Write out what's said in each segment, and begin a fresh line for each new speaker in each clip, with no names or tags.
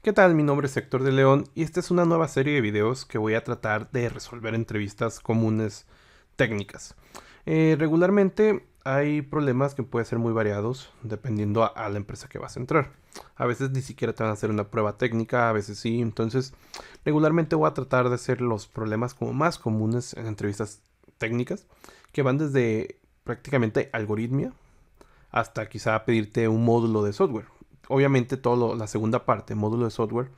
¿Qué tal? Mi nombre es Héctor de León y esta es una nueva serie de videos que voy a tratar de resolver entrevistas comunes técnicas. Regularmente hay problemas que pueden ser muy variados dependiendo a la empresa que vas a entrar. A veces ni siquiera te van a hacer una prueba técnica, a veces sí. Entonces, regularmente voy a tratar de hacer los problemas como más comunes en entrevistas técnicas, que van desde prácticamente algoritmia hasta quizá pedirte un módulo de software. Obviamente la segunda parte, módulo de software,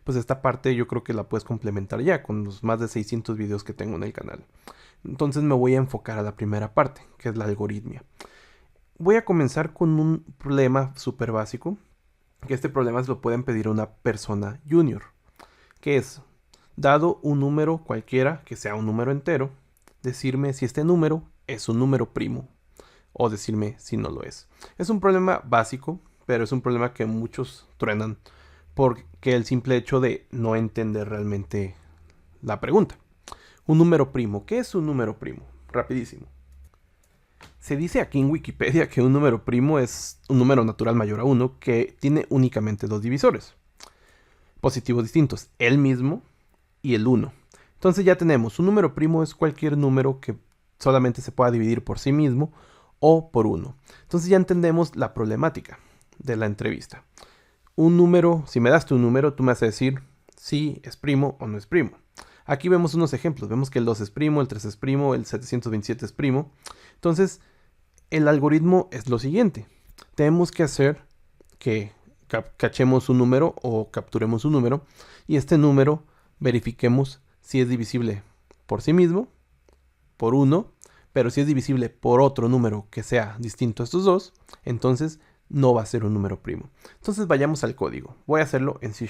pues esta parte yo creo que la puedes complementar ya con los más de 600 videos que tengo en el canal. Entonces me voy a enfocar a la primera parte, que es la algoritmia. Voy a comenzar con un problema súper básico, que este problema se lo pueden pedir a una persona junior, que es, dado un número cualquiera, que sea un número entero, decirme si este número es un número primo o decirme si no lo es. Es un problema básico, pero es un problema que muchos truenan porque el simple hecho de no entender realmente la pregunta. Un número primo. ¿Qué es un número primo? Rapidísimo. Se dice aquí en Wikipedia que un número primo es un número natural mayor a 1 que tiene únicamente dos divisores positivos distintos, el mismo y el 1. Entonces ya tenemos, un número primo es cualquier número que solamente se pueda dividir por sí mismo o por 1. Entonces ya entendemos la problemática de la entrevista. Un número, si me das tu número, tú me vas a decir si es primo o no es primo. Aquí vemos unos ejemplos. Vemos que el 2 es primo, el 3 es primo, el 727 es primo. Entonces, el algoritmo es lo siguiente. Tenemos que hacer que cachemos un número o capturemos un número y este número verifiquemos si es divisible por sí mismo, por 1, pero si es divisible por otro número que sea distinto a estos dos, entonces no va a ser un número primo. Entonces vayamos al código. Voy a hacerlo en C#,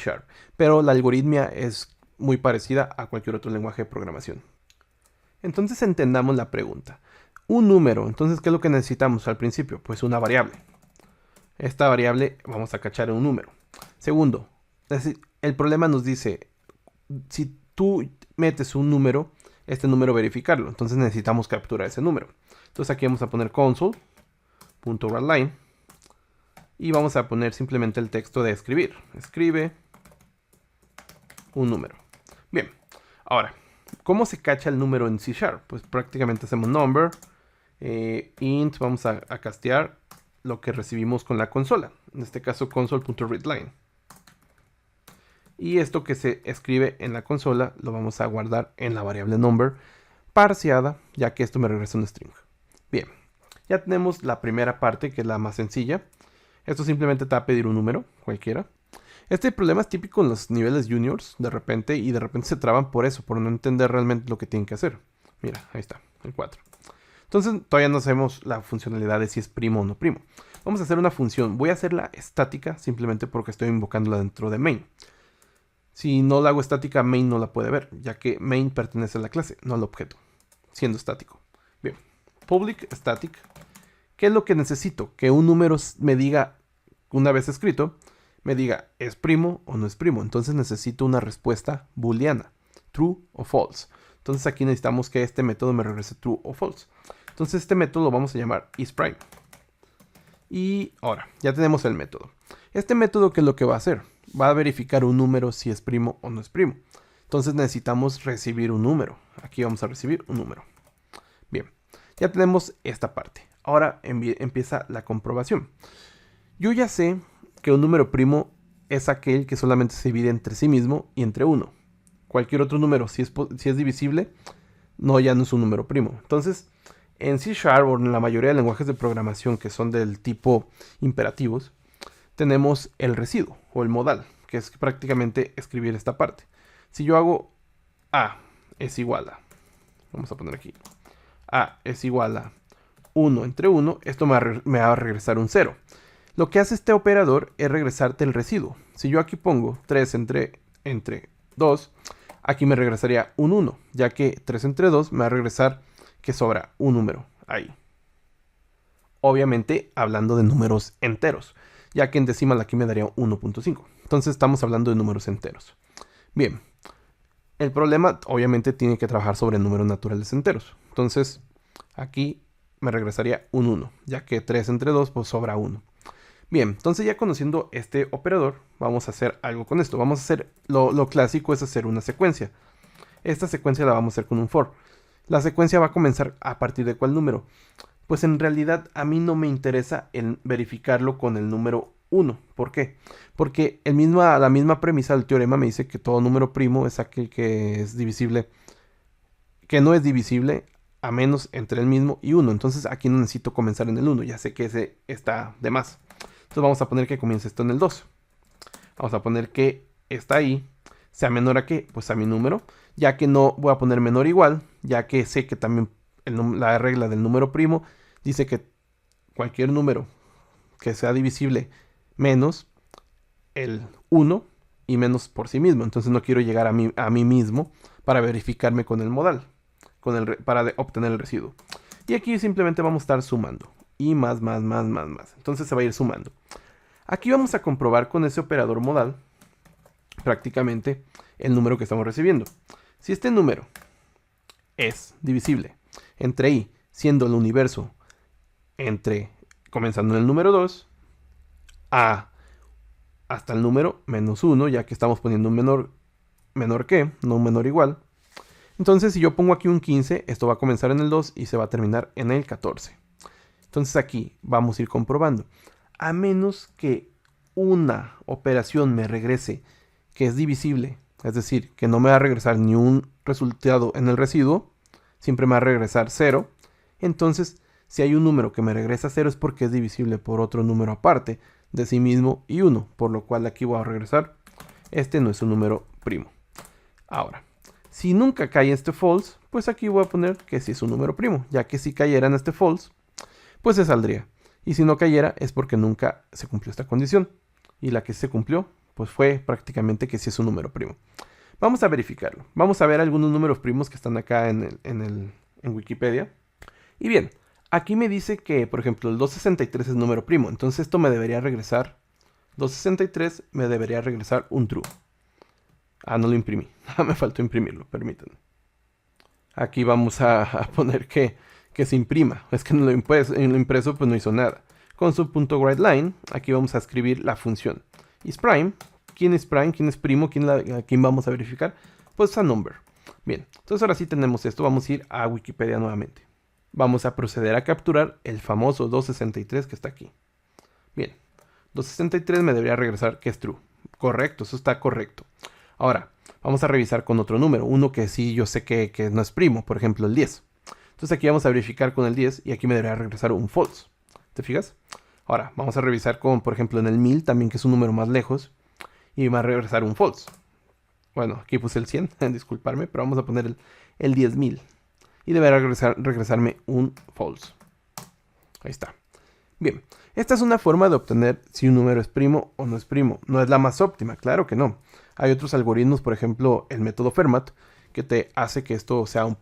pero la algoritmia es muy parecida a cualquier otro lenguaje de programación. Entonces entendamos la pregunta. Un número, entonces, ¿qué es lo que necesitamos al principio? Pues una variable. Esta variable vamos a cachar en un número. Segundo, el problema nos dice, si tú metes un número, este número verificarlo. Entonces necesitamos capturar ese número. Entonces aquí vamos a poner console.writeLine y vamos a poner simplemente el texto de escribir. Escribe un número. Bien, ahora, ¿cómo se cacha el número en C#? Pues prácticamente hacemos number, int, vamos a castear lo que recibimos con la consola. En este caso console.readline. Y esto que se escribe en la consola lo vamos a guardar en la variable number parseada, ya que esto me regresa un string. Bien, ya tenemos la primera parte, que es la más sencilla. Esto simplemente te va a pedir un número, cualquiera. Este problema es típico en los niveles juniors, de repente se traban por eso, por no entender realmente lo que tienen que hacer. Mira, ahí está, el 4. Entonces todavía no sabemos la funcionalidad de si es primo o no primo. Vamos a hacer una función. Voy a hacerla estática simplemente porque estoy invocándola dentro de main. Si no la hago estática, main no la puede ver, ya que main pertenece a la clase, no al objeto, siendo estático. Bien, public static. ¿Qué es lo que necesito? Que un número me diga, una vez escrito, me diga, ¿es primo o no es primo? Entonces necesito una respuesta booleana, true o false. Entonces aquí necesitamos que este método me regrese true o false. Entonces este método lo vamos a llamar isPrime. Y ahora, ya tenemos el método. Este método, ¿qué es lo que va a hacer? Va a verificar un número si es primo o no es primo. Entonces necesitamos recibir un número. Aquí vamos a recibir un número. Bien, ya tenemos esta parte. Ahora empieza la comprobación. Yo ya sé que un número primo es aquel que solamente se divide entre sí mismo y entre 1. Cualquier otro número, si es divisible, ya no es un número primo. Entonces, en C# o en la mayoría de lenguajes de programación que son del tipo imperativos, tenemos el residuo o el modal, que es prácticamente escribir esta parte. Si yo hago A es igual a, vamos a poner aquí, A es igual a 1 entre 1, esto me va a regresar un 0. Lo que hace este operador es regresarte el residuo. Si yo aquí pongo 3 entre 2, aquí me regresaría un 1, ya que 3 entre 2 me va a regresar que sobra un número ahí. Obviamente hablando de números enteros, ya que en decimal aquí me daría 1.5. Entonces estamos hablando de números enteros. Bien, el problema obviamente tiene que trabajar sobre números naturales enteros. Entonces aquí me regresaría un 1, ya que 3 entre 2 pues sobra 1. Bien, entonces ya conociendo este operador, vamos a hacer algo con esto. Vamos a hacer, lo clásico es hacer una secuencia. Esta secuencia la vamos a hacer con un for. La secuencia va a comenzar a partir de ¿cuál número? Pues en realidad a mí no me interesa el verificarlo con el número 1. ¿Por qué? Porque la misma premisa del teorema me dice que todo número primo es aquel que es divisible, que no es divisible a menos entre el mismo y 1. Entonces aquí no necesito comenzar en el 1, ya sé que ese está de más. Entonces vamos a poner que comience esto en el 2. Vamos a poner que está ahí sea menor a qué, pues a mi número, ya que no voy a poner menor o igual, ya que sé que también la regla del número primo dice que cualquier número que sea divisible menos el 1 y menos por sí mismo. Entonces no quiero llegar a mí mismo para verificarme con el modal, para obtener el residuo. Y aquí simplemente vamos a estar sumando. Y más. Entonces se va a ir sumando. Aquí vamos a comprobar con ese operador modal prácticamente el número que estamos recibiendo. Si este número es divisible entre i, siendo el universo comenzando en el número 2, a hasta el número menos 1, ya que estamos poniendo un menor que, no un menor igual. Entonces si yo pongo aquí un 15, esto va a comenzar en el 2 y se va a terminar en el 14. Entonces aquí vamos a ir comprobando. A menos que una operación me regrese que es divisible, es decir, que no me va a regresar ni un resultado en el residuo, siempre me va a regresar 0. Entonces, si hay un número que me regresa 0 es porque es divisible por otro número aparte de sí mismo y 1, por lo cual aquí voy a regresar, este no es un número primo. Ahora, si nunca cae este false, pues aquí voy a poner que sí es un número primo, ya que si cayera en este false, pues se saldría. Y si no cayera es porque nunca se cumplió esta condición. Y la que se cumplió, pues fue prácticamente que sí es un número primo. Vamos a verificarlo. Vamos a ver algunos números primos que están acá en Wikipedia. Y bien, aquí me dice que, por ejemplo, el 263 es número primo. Entonces esto me debería regresar, 263 me debería regresar un true. Ah, no lo imprimí. Me faltó imprimirlo, permítanme. Aquí vamos a poner que se imprima. Es que en lo impreso pues no hizo nada. Con su punto .writeLine, aquí vamos a escribir la función isPrime. ¿Quién es prime? ¿Quién es primo? ¿A quién vamos a verificar? Pues a number. Bien, entonces ahora sí tenemos esto. Vamos a ir a Wikipedia nuevamente. Vamos a proceder a capturar el famoso 263 que está aquí. Bien, 263 me debería regresar que es true. Correcto, eso está correcto. Ahora, vamos a revisar con otro número. Uno que sí yo sé que no es primo, por ejemplo el 10. Entonces aquí vamos a verificar con el 10 y aquí me debería regresar un false. ¿Te fijas? Ahora, vamos a revisar con, por ejemplo, en el 1000 también, que es un número más lejos. Y me va a regresar un false. Bueno, aquí puse el 100, disculparme, pero vamos a poner el 10.000. Y deberá regresarme un false. Ahí está. Bien, esta es una forma de obtener si un número es primo o no es primo. No es la más óptima, claro que no. Hay otros algoritmos, por ejemplo, el método Fermat, que te hace que esto sea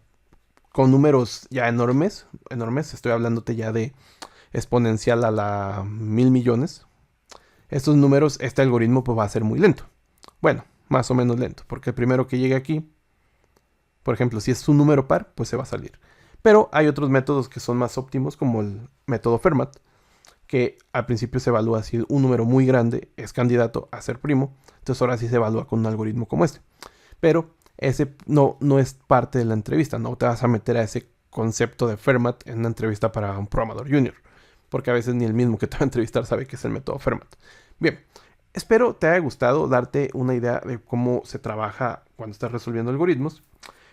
con números ya enormes. Estoy hablándote ya de exponencial a la 1000 millones. Estos números, este algoritmo pues va a ser muy lento. Bueno, más o menos lento, porque el primero que llegue aquí, por ejemplo, si es un número par, pues se va a salir. Pero hay otros métodos que son más óptimos, como el método Fermat, que al principio se evalúa si un número muy grande es candidato a ser primo. Entonces ahora sí se evalúa con un algoritmo como este. Pero ese no es parte de la entrevista. No te vas a meter a ese concepto de Fermat en una entrevista para un programador junior, porque a veces ni el mismo que te va a entrevistar sabe qué es el método Fermat. Bien, espero te haya gustado, darte una idea de cómo se trabaja cuando estás resolviendo algoritmos.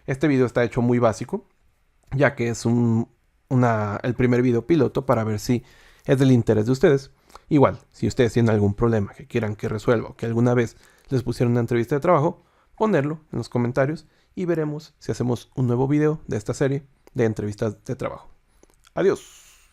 Este video está hecho muy básico, ya que es el primer video piloto para ver si es del interés de ustedes. Igual, si ustedes tienen algún problema que quieran que resuelva o que alguna vez les pusieron una entrevista de trabajo, ponerlo en los comentarios y veremos si hacemos un nuevo video de esta serie de entrevistas de trabajo. Adiós.